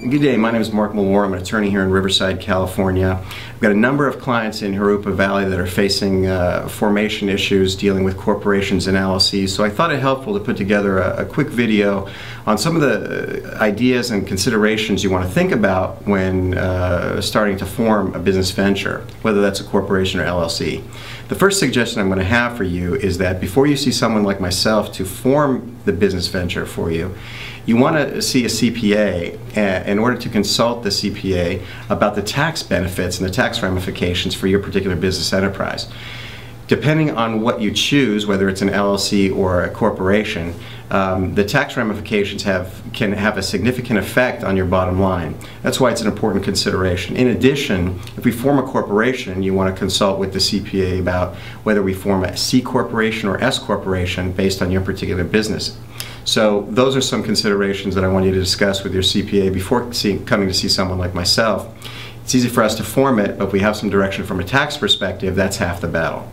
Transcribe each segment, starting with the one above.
Good day, my name is Mark Malore. I'm an attorney here in Riverside, California. I've got a number of clients in Jurupa Valley that are facing formation issues dealing with corporations and LLCs, so I thought it helpful to put together a quick video on some of the ideas and considerations you want to think about when starting to form a business venture, whether that's a corporation or LLC. The first suggestion I'm going to have for you is that before you see someone like myself to form the business venture for you, you want to see a CPA in order to consult the CPA about the tax benefits and the tax ramifications for your particular business enterprise. Depending on what you choose, whether it's an LLC or a corporation, the tax ramifications can have a significant effect on your bottom line. That's why it's an important consideration. In addition, if we form a corporation, you want to consult with the CPA about whether we form a C corporation or S corporation based on your particular business. So those are some considerations that I want you to discuss with your CPA before coming to see someone like myself. It's easy for us to form it, but if we have some direction from a tax perspective, that's half the battle.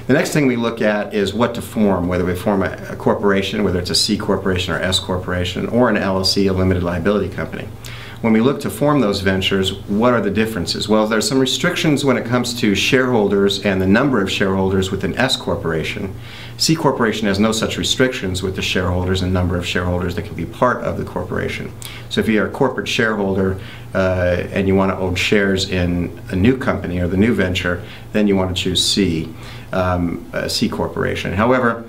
The next thing we look at is what to form, whether we form a corporation, whether it's a C corporation or S corporation, or an LLC, a limited liability company. When we look to form those ventures, what are the differences? Well, there's some restrictions when it comes to shareholders and the number of shareholders with an S corporation. C corporation has no such restrictions with the shareholders and number of shareholders that can be part of the corporation. So if you're a corporate shareholder and you want to own shares in a new company or the new venture, then you want to choose C, C corporation. However,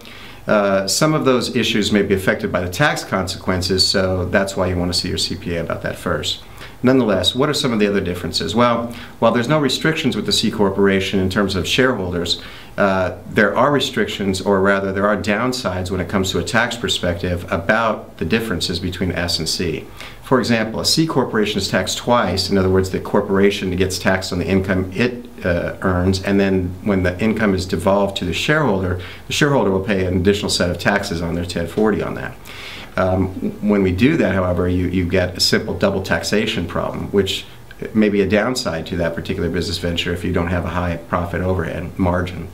some of those issues may be affected by the tax consequences, so that's why you want to see your CPA about that first. Nonetheless, what are some of the other differences? Well, while there's no restrictions with the C corporation in terms of shareholders, there are restrictions, or rather there are downsides when it comes to a tax perspective about the differences between S and C. For example, a C corporation is taxed twice. In other words, the corporation gets taxed on the income it earns, and then when the income is devolved to the shareholder will pay an additional set of taxes on their 1040 on that. When we do that, however, you get a simple double taxation problem, which may be a downside to that particular business venture if you don't have a high profit overhead margin.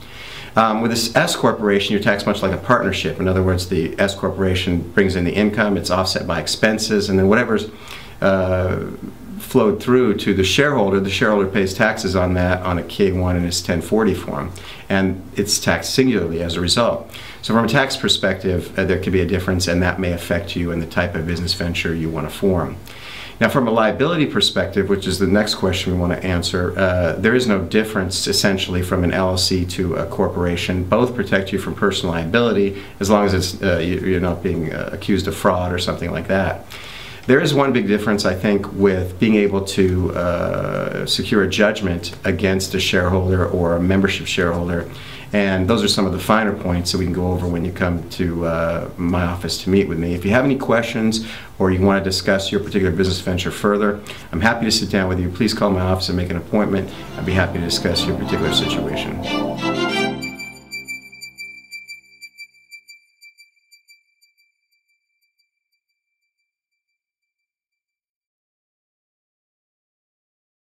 With this S corporation, you're taxed much like a partnership. In other words, the S corporation brings in the income, it's offset by expenses, and then whatever's flowed through to the shareholder pays taxes on that on a K-1 in his 1040 form, and it's taxed singularly as a result. So from a tax perspective, there could be a difference, and that may affect you and the type of business venture you want to form. Now, from a liability perspective, which is the next question we want to answer, there is no difference essentially from an LLC to a corporation. Both protect you from personal liability as long as it's, you're not being accused of fraud or something like that. There is one big difference, I think, with being able to secure a judgment against a shareholder or a membership shareholder, and those are some of the finer points that we can go over when you come to my office to meet with me. If you have any questions or you want to discuss your particular business venture further, I'm happy to sit down with you. Please call my office and make an appointment. I'd be happy to discuss your particular situation.